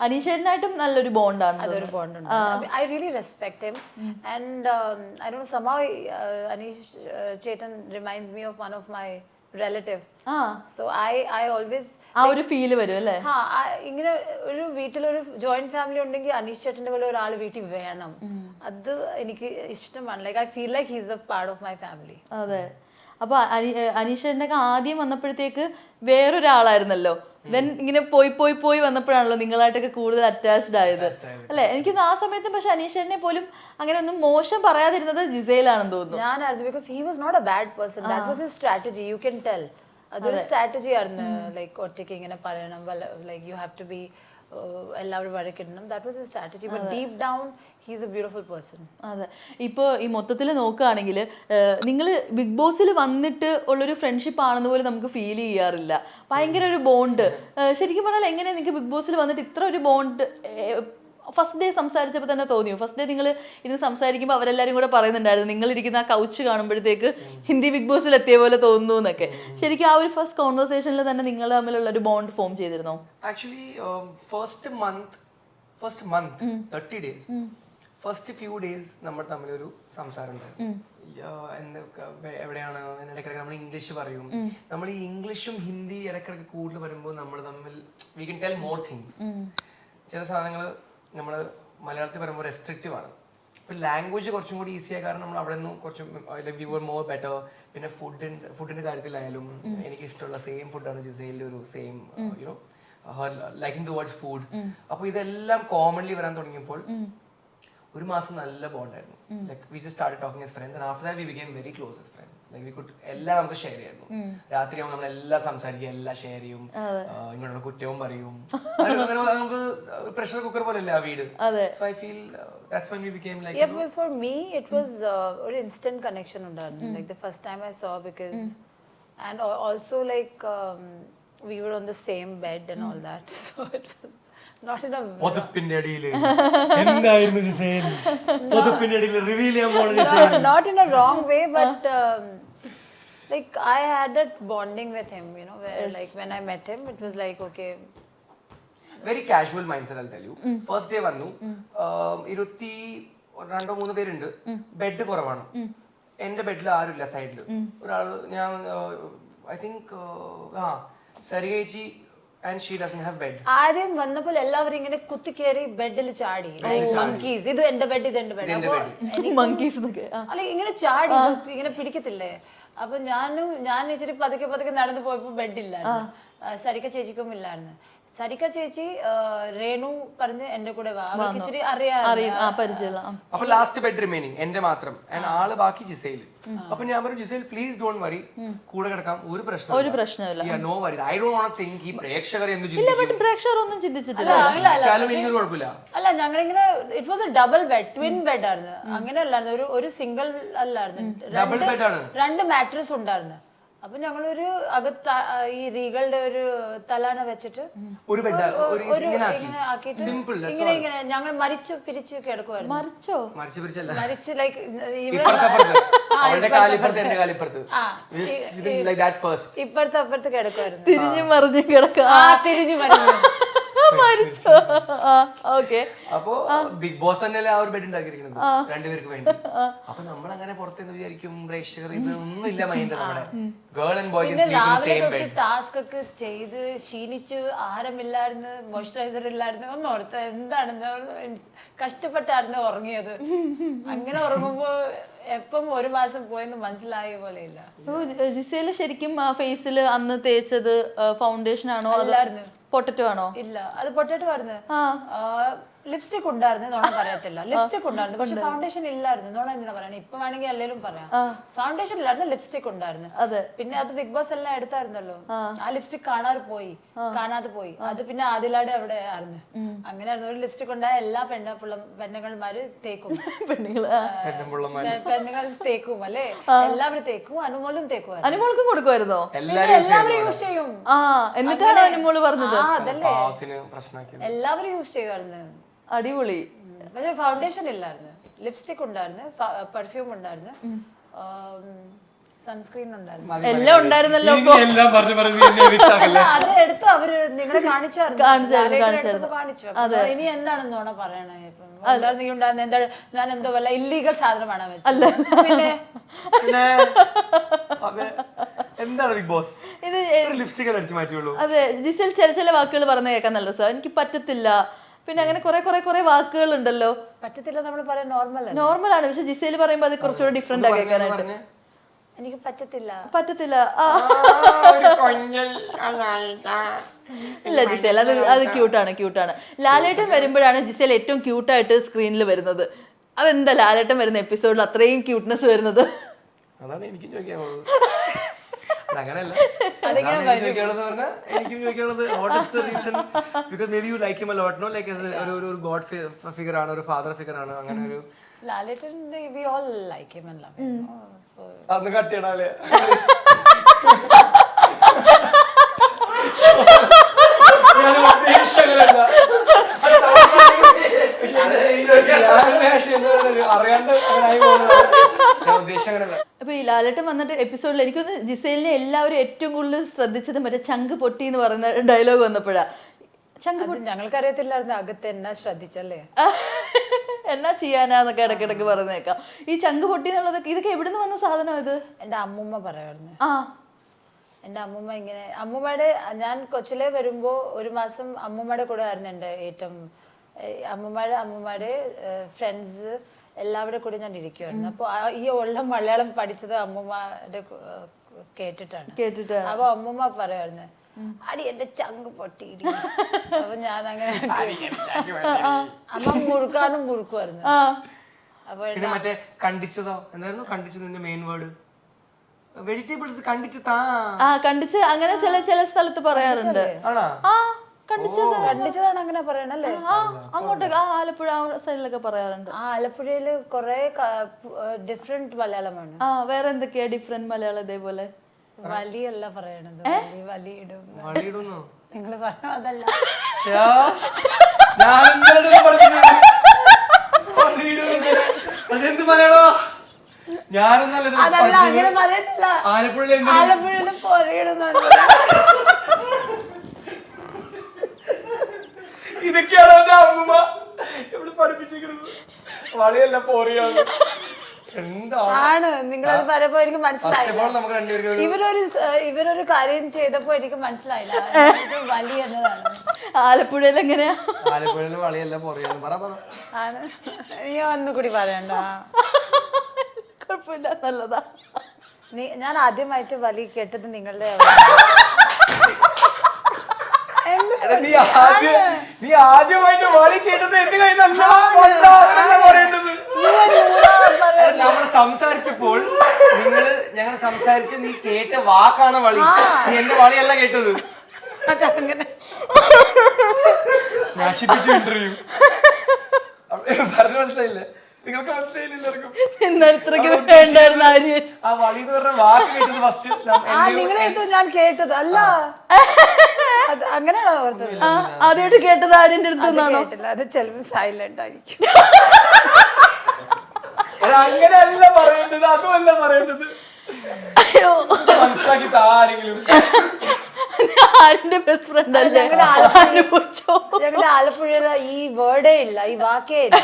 അനീഷേട്ടനായിട്ടും നല്ലൊരു ബോണ്ടാണ്. അതൊരു ബോണ്ടുണ്ട്. I really respect him and I don't somehow Aneesh chettan reminds me of one of my relative. So I always ആ ഒരു ഫീല് വരും അല്ലേ? ഇങ്ങനെ ഒരു വീട്ടിലൊരു ജോയിന്റ് ഫാമിലി ഉണ്ടെങ്കിൽ അനീഷ് ചേട്ടന്റെ പോലെ ഒരാൾ വീട്ടിൽ വേണം. അത് എനിക്ക് ഇഷ്ടമാണ്. Like I feel like he's A part of my family. അതെ. അപ്പൊ അനീഷേട്ടനൊക്കെ ആദ്യം വന്നപ്പോഴത്തേക്ക് വേറൊരാളായിരുന്നല്ലോ. ദെൻ ഇങ്ങനെ പോയി പോയി പോയി വന്നപ്പോഴാണല്ലോ നിങ്ങളായിട്ടൊക്കെ കൂടുതൽ അറ്റാച്ച്ഡ് ആയത് അല്ലെ? എനിക്കൊന്ന് ആ സമയത്തും പക്ഷെ അനീഷേട്ടനെ പോലും അങ്ങനെ ഒന്നും മോശം പറയാതിരുന്നത് ജിസയിലാണെന്ന് തോന്നുന്നു. ഞാനായിരുന്നു. Because he was not a bad person. That was his strategy. You can tell അതൊരു സ്ട്രാറ്റജി ആയിരുന്നു. ലൈക്ക് ഒറ്റയ്ക്ക് ഇങ്ങനെ പറയണം, like you have to be എല്ലാവരും വഴക്കിടണം. That was his strategy. But deep down he is a beautiful person. അതെ. ഇപ്പോൾ ഈ മൊത്തത്തിൽ നോക്കുകയാണെങ്കിൽ നിങ്ങൾ ബിഗ് ബോസിൽ വന്നിട്ട് ഉള്ളൊരു ഫ്രണ്ട്ഷിപ്പ് ആണെന്ന് പോലും നമുക്ക് ഫീൽ ചെയ്യാറില്ല. ഭയങ്കര ഒരു ബോണ്ട്. ശരിക്കും പറഞ്ഞാൽ എങ്ങനെയാണ് നിങ്ങൾക്ക് ബിഗ് ബോസിൽ വന്നിട്ട് ഇത്ര ഒരു ബോണ്ട്? ഫസ്റ്റ് ഡേ സംസാരിച്ചപ്പോൾ തന്നെ തോന്നിയോ? ഫസ്റ്റ് ഡേ നിങ്ങൾ ഇരുന്ന് സംസാരിക്കുമ്പോൾ അവരെല്ലാവരും കൂടെ പറയുന്നുണ്ടായിരുന്നു നിങ്ങൾ ഇരിക്കുന്ന ആ കൗച്ച് കാണുമ്പോഴത്തേക്ക് ഹിന്ദി ബിഗ് ബോസിൽ എത്തിയ പോലെ തോന്നുന്നു എന്നൊക്കെ. ശരിക്കും ആ ഒരു ഫസ്റ്റ് കോൺവെർസേഷനിൽ തന്നെ നിങ്ങൾ തമ്മിലുള്ള ഒരു ബോണ്ട് ഫോം ചെയ്തിരുന്നോ? Actually first month 30 days first few days നമ്മൾ തമ്മിലൊരു സംസാരം ഉണ്ടായിരുന്നു. എവിടെയാണ് ഇടയ്ക്കിടയ്ക്ക് നമ്മൾ ഇംഗ്ലീഷ് പറയും. നമ്മൾ ഈ ഇംഗ്ലീഷും ഹിന്ദി ഇടയ്ക്കിടയ്ക്ക് കൂടുതൽ വരുമ്പോൾ നമ്മൾ തമ്മിൽ we can tell more things. ചില സാധനങ്ങൾ നമ്മൾ മലയാളത്തിൽ പറയുമ്പോൾ റെസ്ട്രിക്റ്റീവ് ആണ്. ഇപ്പം ലാംഗ്വേജ് കുറച്ചും കൂടി ഈസിയായ കാരണം നമ്മൾ അവിടെ നിന്ന് കുറച്ച് വി വർ മോർ ബെറ്റർ. പിന്നെ ഫുഡിന്റെ കാര്യത്തിലായാലും എനിക്ക് ഇഷ്ടമുള്ള സെയിം ഫുഡാണ് ജിസയിലെ ഒരു same you know her liking towards food. അപ്പോൾ ഇതെല്ലാം കോമൺലി വരാൻ തുടങ്ങിയപ്പോൾ ഒരു മാസം നല്ല ബോണ്ടായിരുന്നു. Like we just started talking as friends and after that we became very close as friends. Like we could എല്ലാം നമുക്ക് ഷെയർ ചെയ്യായിരുന്നു. രാത്രി ആവുമ്പോൾ നമ്മൾ എല്ലാം സംസാരിക്കും, എല്ലാം ഷെയർ ചെയ്യും, ഇങ്ങോട്ടുള്ള കുറ്റവും പറയും. നമുക്ക് പ്രഷർ കുക്കർ പോലെയല്ലേ ആ വീട്. So I feel that's when we became like for me it was ഒരു instant connection ഉണ്ടായിരുന്നു. Like the first time I saw because and also like we were on the same bed and all that. So it was not in a പൊതപ്പിന്റെ അടിയിൽ എന്തായിരുന്നു Gizele? പൊതപ്പിന്റെ അടിയിൽ reveal ചെയ്യാൻ പോണ Gizele. Not in a wrong way but like I had that bonding with him, you know, where like when I met him it was like okay, very casual mindset. I'll tell you. First day വന്നു, 22-23 പേരുണ്ട്. Bed കുറവാണ്. എന്റെ ബെഡിൽ ആരുമില്ല സൈഡിൽ. ഒരാൾ ഞാൻ I think സരികേച്ചി and she doesn't have bed. ആദ്യം വന്നപ്പോൾ എല്ലാവരും ഇങ്ങനെ കുത്തിക്കേറി ബെഡിൽ ചാടി monkeys. ഇത് എന്റെ ബെഡ്, ഇത് എന്റെ ബെഡ്. അപ്പോൾ monkeys എന്നൊക്കെ അല്ല ഇങ്ങനെ ചാടി ഇങ്ങനെ പിടിക്കത്തില്ലേ. അപ്പൊ ഞാൻ ഇച്ചിരി പതുക്കെ നടന്നു പോയപ്പോ ബെഡില്ലായിരുന്നു. സരിക ചേച്ചിക്കും ഇല്ലായിരുന്നു. സരിക ചേച്ചി രേണു പറഞ്ഞ് എന്റെ കൂടെ വാ, അവർക്ക് ഇച്ചിരി അറിയാം. അപ്പൊ ലാസ്റ്റ് ബെഡ് റിമൈനിങ് എന്റെ മാത്രം ആള് ബാക്കി ജിസൈൽ. അപ്പൊ ഞാൻ പറഞ്ഞു ജിസൈൽ പ്ലീസ് ഡോണ്ട് വറി, കൂടെ കിടക്കാം, ഒരു പ്രശ്നമില്ല. No worry. I don't want to think ഈ പ്രേക്ഷകർ എന്ത് ചിന്തിച്ചിട്ടില്ല. അല്ല ഞങ്ങളിങ്ങനെ it was a double bed, twin bed ആയിരുന്നു. അങ്ങനെ അല്ലായിരുന്നു, ഒരു സിംഗിൾ അല്ലായിരുന്നു. രണ്ട് മാട്രസ് ഉണ്ടായിരുന്നു. അപ്പൊ ഞങ്ങളൊരു അകത്ത് ഈ റീകളുടെ ഒരു തലാണ വെച്ചിട്ട് ഒരു ബെഡ് ഇങ്ങനെ ആക്കിയിട്ട് ഇങ്ങനെ ഞങ്ങൾ മരിച്ചു പിരിച്ച് കിടക്കുമായിരുന്നു. മരിച്ച് ലൈക്ക് ഇപ്പുറത്ത് അപ്പുറത്ത് കിടക്കുമായിരുന്നു. തിരിഞ്ഞു മറിഞ്ഞു കിടക്കാം. അപ്പൊ ബിഗ് ബോസ് തന്നെയല്ലേ ആ ഒരു ബെഡ് ഉണ്ടാക്കിയിരിക്കുന്നത് രണ്ടുപേർക്ക് വേണ്ടി. അപ്പൊ നമ്മൾ അങ്ങനെ പുറത്തുനിന്ന് വിചാരിക്കും പ്രേക്ഷകർ ഇതൊന്നും ഇല്ല മൈൻഡ്. നമ്മുടെ ഗേൾ ആൻഡ് ബോയ് ടാസ്ക് ഒക്കെ ചെയ്ത് ക്ഷീണിച്ച് ആഹാരമില്ലായിരുന്നു, മോയ്സ്ചറൈസർ ഇല്ലായിരുന്നു. ഒന്ന് ഓർത്ത് എന്താണ് കഷ്ടപ്പെട്ടായിരുന്നു ഉറങ്ങിയത്. അങ്ങനെ ഉറങ്ങുമ്പോ എപ്പം ഒരു മാസം പോയെന്ന് മനസ്സിലായ പോലെ ഇല്ല. ജിസേല് ശരിക്കും ഫേസിൽ അന്ന് തേച്ചത് ഫൗണ്ടേഷൻ ആണോ അല്ലായിരുന്നു പൊട്ടറ്റോ ആണോ? ഇല്ല, അത് പൊട്ടറ്റോ ആയിരുന്നു. ലിപ്സ്റ്റിക് ഉണ്ടായിരുന്നു, നോണ പറയത്തില്ല. ലിപ്സ്റ്റിക് ഉണ്ടായിരുന്നു പക്ഷെ ഫൗണ്ടേഷൻ ഇല്ലായിരുന്നു. നോണ എന്തിനാ പറയണേ? ഇപ്പൊ വേണമെങ്കിൽ അല്ലേലും പറയാം. ഫൗണ്ടേഷൻ ഇല്ലായിരുന്നു, ലിപ്സ്റ്റിക് ഉണ്ടായിരുന്നു. പിന്നെ അത് ബിഗ് ബോസ് എല്ലാം എടുത്തായിരുന്നല്ലോ. ആ ലിപ്സ്റ്റിക് കാണാതെ പോയി. അത് പിന്നെ ആദിലാടെ അവിടെ ആയിരുന്നു. അങ്ങനെയായിരുന്നു. ഒരു ലിപ്സ്റ്റിക് ഉണ്ടായ എല്ലാ പെണ്ണുങ്ങൾമാര് തേക്കും, പെണ്ണുങ്ങൾ തേക്കും അല്ലെ, എല്ലാവരും തേക്കും. അനുമോളും തേക്കുമായിരുന്നു. അനുമോൾക്കും കൊടുക്കുമായിരുന്നോ? എല്ലാവരും യൂസ് ചെയ്യും. എന്നിട്ടാണ് അനുമോള് പറഞ്ഞത് അതല്ലേ, എല്ലാവരും യൂസ് ചെയ്യുമായിരുന്നു. അടിപൊളി. പക്ഷെ ഫൗണ്ടേഷൻ ഇല്ലായിരുന്നു, ലിപ്സ്റ്റിക് ഉണ്ടായിരുന്നു, പെർഫ്യൂം ഉണ്ടായിരുന്നു, സൺസ്ക്രീൻ ഉണ്ടായിരുന്നു. എല്ലാം ഉണ്ടായിരുന്നല്ലോ. എല്ലാം പറഞ്ഞു പറഞ്ഞു എന്നെ വിട്ടാക്കല്ലേ. അത് എടുത്ത് അവര് നിങ്ങളെ കാണിച്ചായിരുന്നു. ഇനി എന്താണ് നോണ പറയണേ? ഉണ്ടായിരുന്നു എന്താ ഞാൻ എന്തോ വല്ല ഇല്ലീഗൽ സാധനമാണ് വെച്ചത്. പിന്നെ എന്താണ് ബിഗ് ബോസ് ഇത് ലിപ്സ്റ്റിക് അടിച്ചു മാറ്റിയുള്ളൂ. അതെ, ജിസേൽ ചില വാക്കുകൾ പറഞ്ഞു കേൾക്കാൻ നല്ല രസം. എനിക്ക് പറ്റത്തില്ല, പിന്നെ അങ്ങനെ കുറെ വാക്കുകൾ ഉണ്ടല്ലോ. പറ്റത്തില്ല നമ്മൾ പറയാൻ നോർമൽ ആണ്, പക്ഷെ ജിസേൽ പറയുമ്പോ അത് കുറച്ചുകൂടെ ഡിഫറെന്റ് ആ കേൾക്കാനായിട്ട്. എനിക്ക് പറ്റത്തില്ല. ഇല്ല ജിസേൽ, അത് ക്യൂട്ടാണ്. ലാലേട്ടൻ വരുമ്പോഴാണ് ജിസേൽ ഏറ്റവും ക്യൂട്ടായിട്ട് സ്ക്രീനിൽ വരുന്നത്. അതെന്താ ലാലേട്ടൻ വരുന്ന എപ്പിസോഡിൽ അത്രയും ക്യൂട്ട്നെസ് വരുന്നത്? അതാണ് എനിക്കും ചോദിക്കാനുള്ളത്. അങ്ങനെയല്ല, എനിക്കും ചോദിക്കാനുള്ളത് what is the reason? Because maybe you like him a lot, no like ഒരു ഗോഡ് ഫിഗർ ആണ്, ഒരു ഫാദർ ഫിഗർ ആണ്, അങ്ങനെ ഒരു ലാലേട്ടൻ we all like him and love him. So അന്ന് കട്ടിയാണല്ലേ. അപ്പൊ ഈ ലാലേട്ടൻ വന്നിട്ട് എപ്പിസോഡിൽ എനിക്കൊന്ന് ജിസേലിനെ എല്ലാവരും ഏറ്റവും കൂടുതൽ ശ്രദ്ധിച്ചത് മറ്റേ ചങ്ക് പൊട്ടി എന്ന് പറയുന്ന ഡയലോഗ് വന്നപ്പോഴാ. ഞങ്ങൾക്കറിയത്തില്ലായിരുന്നു അകത്ത് എന്നാ ശ്രദ്ധിച്ചല്ലേ, എന്നാ ചെയ്യാനാന്നൊക്കെ ഇടയ്ക്കിടയ്ക്ക് പറയുന്നേക്കാം. ഈ ചങ്ക് പൊട്ടി എന്നുള്ളതൊക്കെ ഇതൊക്കെ എവിടുന്ന് വന്ന സാധനം? ഇത് എന്റെ അമ്മൂമ്മ പറയായിരുന്നു. എന്റെ അമ്മൂമ്മ ഇങ്ങനെ, അമ്മൂമ്മയുടെ ഞാൻ കൊച്ചിലെ വരുമ്പോ ഒരു മാസം അമ്മൂമ്മയുടെ കൂടെ ആയിരുന്നു എന്റെ ഏറ്റവും അമ്മൂമ്മയുടെ ഫ്രണ്ട്സ് എല്ലാവരുടെ കൂടെ ഞാൻ ഇരിക്കുമായിരുന്നു. അപ്പൊ ഈ ഉള്ള മലയാളം പഠിച്ചത് അമ്മൂമ്മയുടെ കേട്ടിട്ടാണ്. അപ്പൊ അമ്മൂമ്മ പറയായിരുന്നു അടി എന്റെ ചങ്ക് പൊട്ടിയിടി. അപ്പൊ ഞാൻ അങ്ങനെ അമ്മ മുറുക്കാനും മുറുക്കുമായിരുന്നു. അപ്പൊ മറ്റേ കണ്ടിച്ചതോ എന്തായിരുന്നു? കണ്ടിച്ചതിന്റെ മെയിൻ വേർഡ് വെജിറ്റബിൾസ് കണ്ടിച്ച് അങ്ങനെ ചില സ്ഥലത്ത് പറയാറുണ്ട്. കണ്ടിച്ചതാണ് അങ്ങനെ പറയണല്ലേ. അങ്ങോട്ട് ആലപ്പുഴ സൈഡിലൊക്കെ പറയാറുണ്ട്. ആലപ്പുഴയില് കൊറേ ഡിഫറെന്റ് മലയാളമാണ്. വേറെ എന്തൊക്കെയാ ഡിഫറെന്റ് മലയാളം ഇതേപോലെ? വലിയല്ല പറയണത്, വലിയിടും. നിങ്ങള് പറഞ്ഞ അതല്ല. അതല്ല, അങ്ങനെ പറയത്തില്ല. ആലപ്പുഴയില് പൊരയിടുന്നാണ്. ഇതൊക്കെയാണോ എന്റെ അമ്മൂമ്മ ഇവിടെ പഠിപ്പിച്ചിരിക്കുന്നത്? വളയല്ല പോറിയാണ്. ആണ്, നിങ്ങളത് പറയുമ്പോ എനിക്ക് മനസ്സിലായി. ഇവരൊരു കാര്യം ചെയ്തപ്പോ എനിക്ക് മനസ്സിലായില്ല വലിയ എന്നതാണ്. ആലപ്പുഴയിൽ എങ്ങനെയാ? ആലപ്പുഴയില് വളയല്ല പോറിയാണ്. ആണ്, നീ ഒന്നുകൂടി പറയണ്ട. കുഴപ്പമില്ല, നല്ലതാ. ഞാൻ ആദ്യമായിട്ട് വലി കേട്ടത് നിങ്ങളുടെ നീ ആദ്യമായിട്ട് വളി കേട്ടത് എന്റെ കയ്യിൽ പറയേണ്ടത്. നമ്മൾ സംസാരിച്ചപ്പോൾ ഞങ്ങൾ സംസാരിച്ച് നീ കേട്ട വാക്കാണ് വളി, നീ എന്റെ വളയല്ല കേട്ടത്. നശിപ്പിച്ചു ഇന്റർവ്യൂ. പറഞ്ഞു മനസ്സിലായില്ലേ? നിങ്ങൾക്ക് മനസ്സിലായില്ലായിരിക്കും. ആ വളി എന്ന് പറഞ്ഞ വാക്ക് കേട്ടത് ഫസ്റ്റ് നിങ്ങളെ ഞാൻ കേട്ടത് അല്ല. അങ്ങനെയാണോ ഓർത്തത്? ആദ്യമായിട്ട് കേട്ടത് ആര്യന്റെ അടുത്തൊന്നാണോ? അത് ചിലപ്പോൾ സൈലന്റ് ആയിരിക്കും. അങ്ങനെയല്ല പറയേണ്ടത്, അതുമല്ല പറയേണ്ടത്. മനസ്സിലാക്കി താരെങ്കിലും. ആര്യന്റെ ബെസ്റ്റ് ഫ്രണ്ട് അല്ലേ? ഞങ്ങളുടെ ആലപ്പുഴയില ഈ വേർഡേ ഇല്ല, ഈ വാക്കേ ഇല്ല.